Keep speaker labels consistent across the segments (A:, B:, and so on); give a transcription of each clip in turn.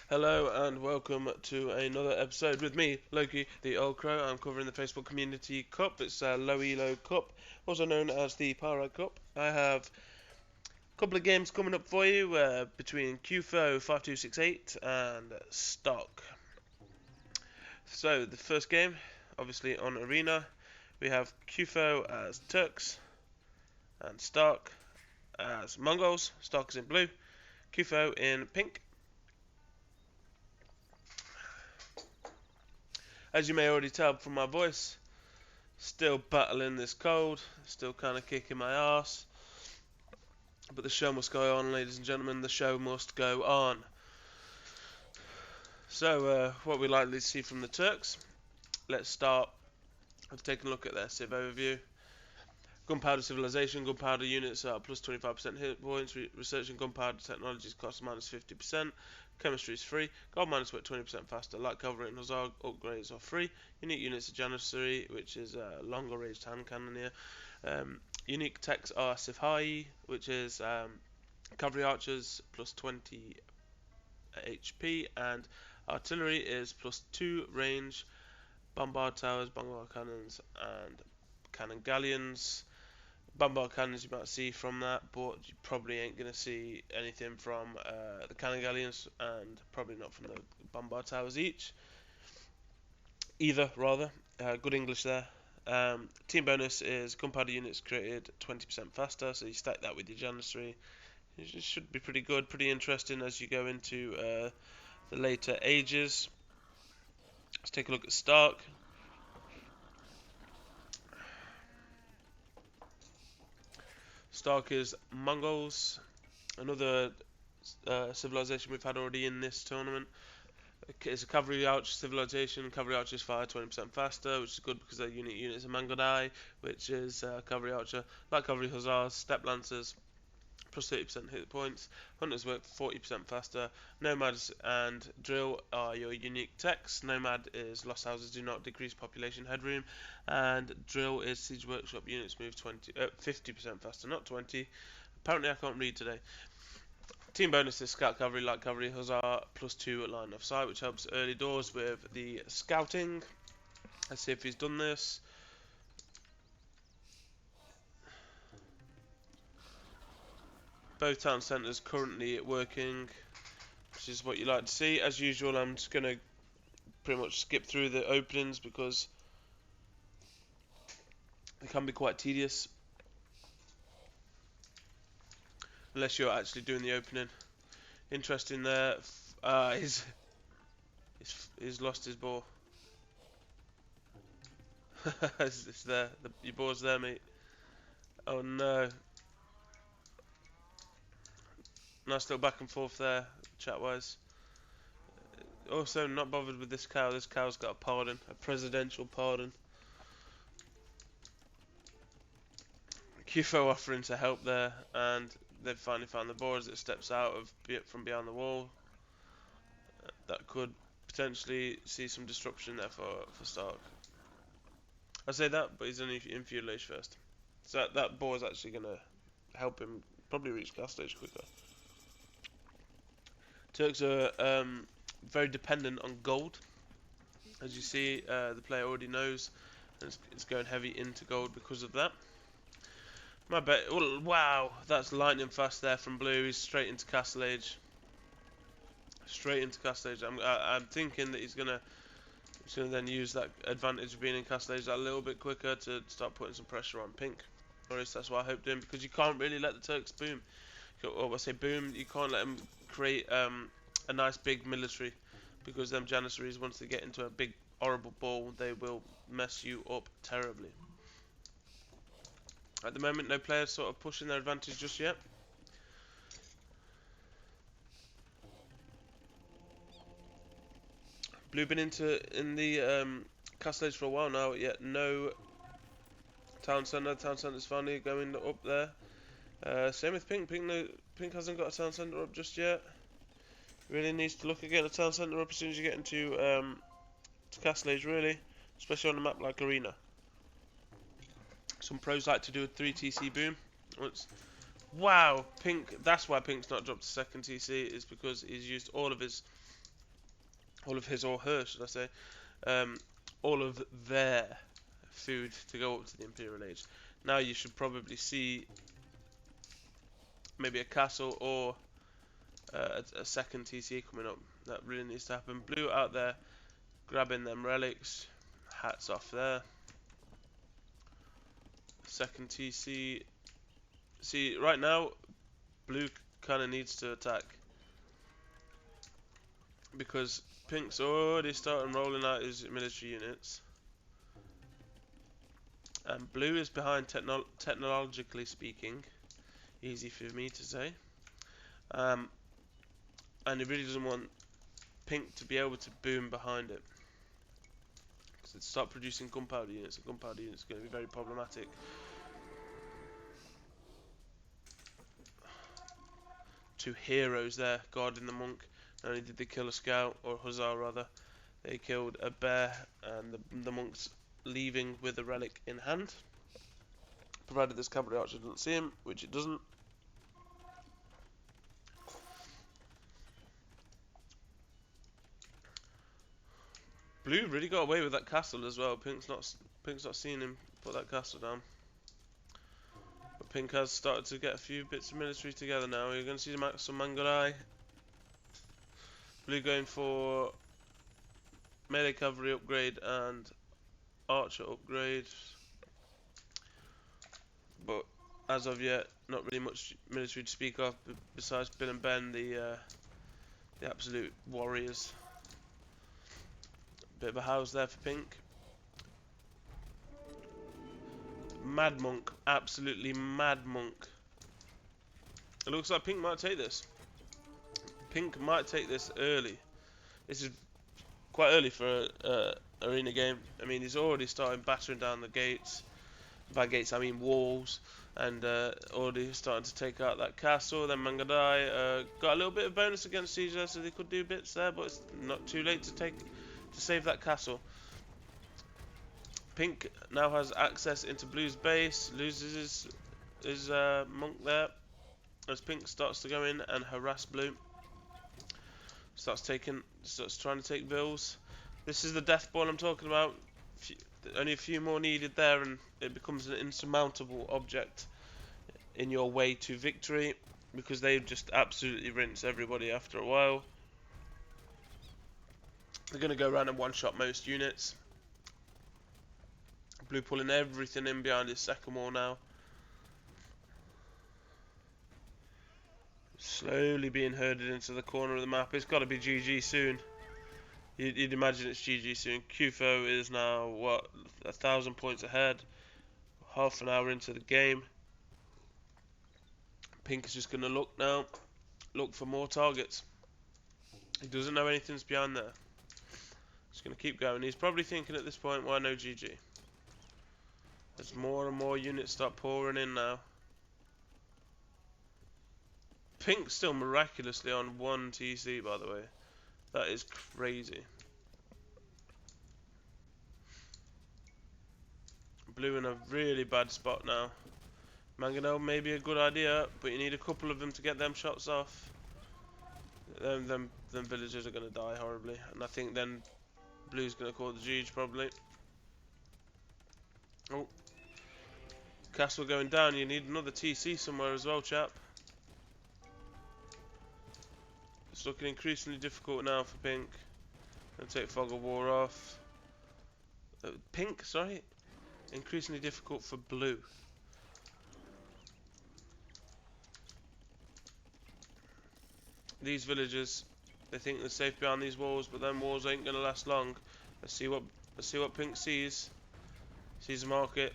A: Hello and welcome to another episode with me, Loki, the Old Crow. I'm covering the Facebook Community Cup. It's a Low Elo Cup, also known as the Pyro Cup. I have a couple of games coming up for you between Cyuffo 5268 and Stock. So the first game, obviously on Arena, we have Cyuffo as Turks and Stark as Mongols. Stark is in blue, Cyuffo in pink. As you may already tell from my voice, still battling this cold, still kind of kicking my ass. But the show must go on, ladies and gentlemen, the show must go on. So, what we likely to see from the Turks, let's start with taking a look at their Civ overview. Gunpowder Civilization, gunpowder units are plus 25% hit points, researching gunpowder technologies costs minus 50%, chemistry is free, gold minus work 20% faster, light cavalry and hussar upgrades are free, unique units are janissary, which is a longer ranged hand cannoneer, unique techs are Cyuffo, which is cavalry archers plus 20 HP, and artillery is plus 2 range, bombard towers, bombard cannons, and cannon galleons. Bombard cannons you might see from that, but you probably ain't going to see anything from the cannon galleons, and probably not from the bombard towers either rather. Good English there. Team bonus is gunpowder units created 20% faster, so you stack that with your janissary. It should be pretty good, pretty interesting as you go into the later ages. Let's take a look at Stark. Stark is Mongols, another civilization we've had already in this tournament. It's a cavalry archer civilization. Cavalry archers fire 20% faster, which is good because their unique units are Mongol, which is cavalry archer. Light cavalry hussars, steppe lancers, plus 30% hit points. Hunters work 40% faster. Nomads and drill are your unique techs. Nomad is lost houses do not decrease population headroom, and drill is siege workshop units move 50% faster, not 20. Apparently I can't read today. Team bonus is scout cavalry, light cavalry, hussar, plus 2 line of sight, which helps early doors with the scouting. Let's see if he's done this. Both town centres currently working, which is what you like to see. As usual, I'm just going to pretty much skip through the openings because they can be quite tedious unless you're actually doing the opening. Interesting there. He's lost his ball. It's there. Your ball's there, mate. Oh no. Nice little back and forth there, chat-wise. Also, not bothered with this cow. This cow's got a pardon, a presidential pardon. Cyuffo offering to help there, and they've finally found the boar as it steps out from behind the wall. That could potentially see some disruption there for Stark. I say that, but he's only in feudal age first. So that boar is actually going to help him probably reach gas stage quicker. Turks are very dependent on gold. As you see, the player already knows, and it's going heavy into gold because of that. My bet. Oh, wow, that's lightning fast there from blue. He's straight into castle age. Straight into castle age. I'm thinking that he's gonna then use that advantage of being in castle age a little bit quicker to start putting some pressure on pink. Or at least that's what I hope doing, because you can't really let the Turks boom. Or I say boom, you can't let them create a nice big military, because them janissaries, once they get into a big horrible ball, they will mess you up terribly. At the moment, no players sort of pushing their advantage just yet. Blue been in the castle age for a while now, yet no town centre. Town centre's finally going up there. Same with pink. Pink hasn't got a town centre up just yet. Really needs to look at getting a town centre up as soon as you get into to castle age, really, especially on a map like Arena. Some pros like to do a 3 TC boom. Wow, pink. That's why pink's not dropped to second TC, is because he's used all of his all of his or her, should I say, all of their food to go up to the Imperial Age. Now you should probably see maybe a castle or a second TC coming up. That really needs to happen. Blue out there grabbing them relics. Hats off there. Second TC. See, right now, blue kind of needs to attack. Because pink's already starting rolling out his military units. And blue is behind technologically speaking. Easy for me to say. And he really doesn't want pink to be able to boom behind it. Because it start producing gunpowder units, and gunpowder units are going to be very problematic. Two heroes there guarding the monk. Not only did they kill a scout, or a hussar rather, they killed a bear, and the monk's leaving with a relic in hand. Provided this cavalry archer doesn't see him, which it doesn't. Blue really got away with that castle as well. Pink's not seeing him put that castle down. But pink has started to get a few bits of military together now. You're going to see some Mongol. Blue going for melee cavalry upgrade and archer upgrade. But as of yet, not really much military to speak of besides Bill and Ben, the absolute warriors. Bit of a house there for pink. Mad monk, absolutely mad monk. It looks like pink might take this. Pink might take this early. This is quite early for an arena game. I mean, he's already starting battering down the gates. By gates, I mean walls. And already starting to take out that castle. Then Mangadai got a little bit of bonus against siege there, so they could do bits there. But it's not too late to save that castle. Pink now has access into blue's base, loses his monk there, as pink starts to go in and harass blue. Starts trying to take vills. This is the death ball I'm talking about. Only a few more needed there, and it becomes an insurmountable object in your way to victory, because they just absolutely rinse everybody after a while. They're going to go around and one-shot most units. Blue pulling everything in behind his second wall now. Slowly being herded into the corner of the map. It's got to be GG soon. You'd imagine it's GG soon. Cyuffo is now, what, 1,000 points ahead. Half an hour into the game. Pink is just going to look now. Look for more targets. He doesn't know anything's behind there. He's going to keep going. He's probably thinking at this point, why no GG? As more and more units start pouring in now. Pink's still miraculously on 1 TC, by the way. That is crazy. Blue in a really bad spot now. Mangano may be a good idea, but you need a couple of them to get them shots off. Them villagers are going to die horribly. And I think then Blue's going to call the GG probably. Oh. Castle going down, you need another TC somewhere as well, chap. It's looking increasingly difficult now for pink. Gonna take Fog of War off. Pink, sorry. Increasingly difficult for blue. These villagers, they think they're safe behind these walls, but them walls ain't gonna last long. Let's see what pink sees. Sees a market.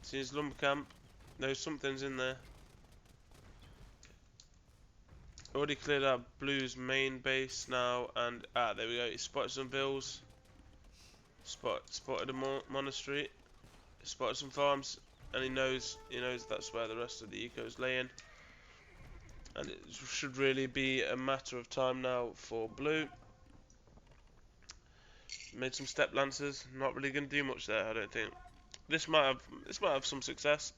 A: Sees lumber camp. Knows something's in there. Already cleared out blue's main base now, and there we go. He spotted some vills. Spotted a monastery. Spotted some farms, and he knows that's where the rest of the eco's laying. And it should really be a matter of time now for blue. Made some step lancers. Not really going to do much there, I don't think. This might have some success.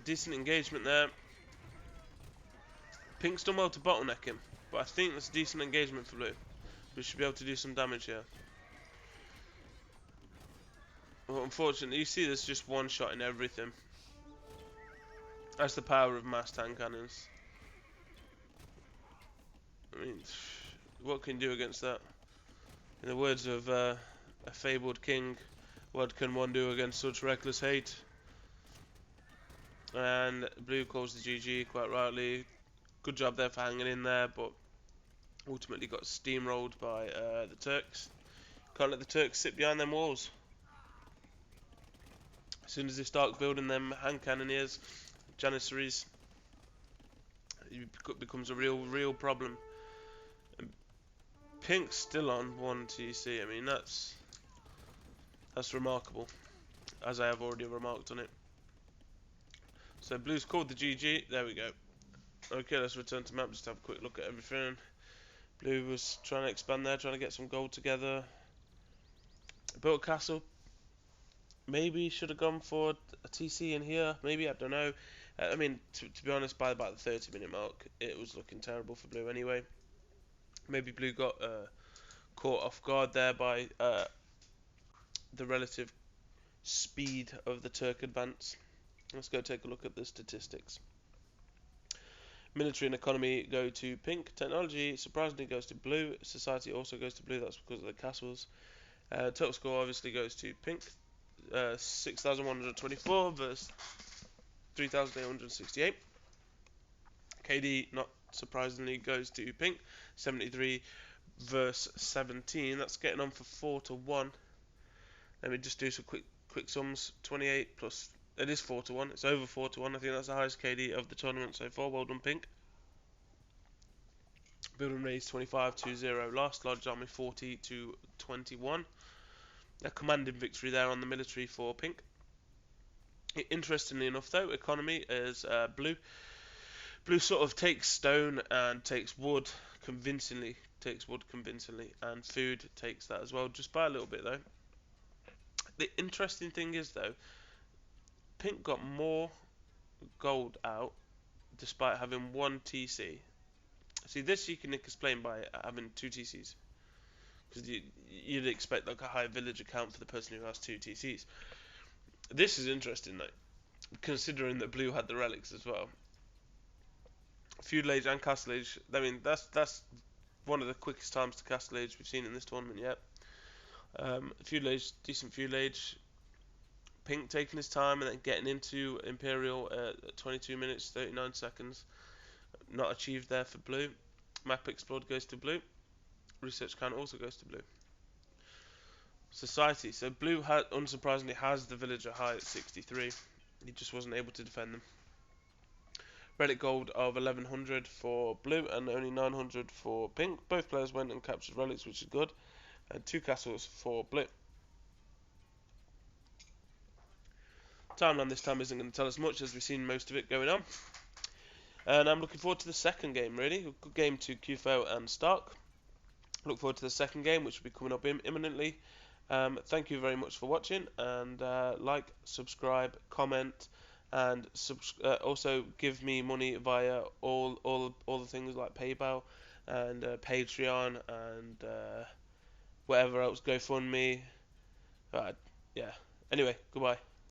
A: Decent engagement there. Pink's done well to bottleneck him, but I think that's decent engagement for blue. We should be able to do some damage here. Well, unfortunately, you see there's just one shot in everything. That's the power of mass tank cannons. I mean, what can you do against that? In the words of a fabled king, what can one do against such reckless hate? And blue calls the GG quite rightly. Good job there for hanging in there, but ultimately got steamrolled by the Turks. Can't let the Turks sit behind them walls. As soon as they start building them hand cannoneers, janissaries, it becomes a real problem. And Pink's still on 1 TC. I mean, that's remarkable, as I have already remarked on it. So blue's called the GG. There we go. Okay, let's return to map. Just have a quick look at everything. Blue was trying to expand there, trying to get some gold together. Built a castle. Maybe should have gone for a TC in here. Maybe, I don't know. I mean, to be honest, by about the 30-minute mark, it was looking terrible for blue anyway. Maybe blue got caught off guard there by the relative speed of the Turk advance. Let's go take a look at the statistics. Military and economy go to pink. Technology surprisingly goes to blue. Society also goes to blue. That's because of the castles. Total score obviously goes to pink. 6,124 versus 3,868. KD, not surprisingly, goes to pink. 73 versus 17. That's getting on for 4 to 1. Let me just do some quick sums. 28 plus. It is 4 to 1. It's over 4 to 1. I think that's the highest KD of the tournament so far. Well done, pink. Building raised 25 to 0. Lost. Large army 40 to 21. A commanding victory there on the military for pink. Interestingly enough, though, economy is blue. Blue sort of takes stone and takes wood convincingly. And food takes that as well, just by a little bit though. The interesting thing is though, pink got more gold out despite having 1 TC. See, this you can explain by having 2 TCs, because you'd expect like a high villager count for the person who has 2 TCs. This is interesting though, considering that blue had the relics as well. Feudal age and castle age. I mean, that's one of the quickest times to castle age we've seen in this tournament yet. Feudal age, decent feudal age. Pink taking his time and then getting into Imperial at 22 minutes 39 seconds. Not achieved there for blue. Map explored goes to blue. Research count also goes to blue. Society. So blue unsurprisingly has the villager high at 63. He just wasn't able to defend them. Relic gold of 1100 for blue and only 900 for pink. Both players went and captured relics, which is good. And 2 castles for blue. Timeline this time isn't going to tell us much, as we've seen most of it going on. And I'm looking forward to the second game, really. A good game to Cyuffo and Stark. Look forward to the second game, which will be coming up imminently. Thank you very much for watching, and like, subscribe, comment, and also give me money via all the things like PayPal and Patreon and whatever else, GoFundMe. Yeah. Anyway, goodbye.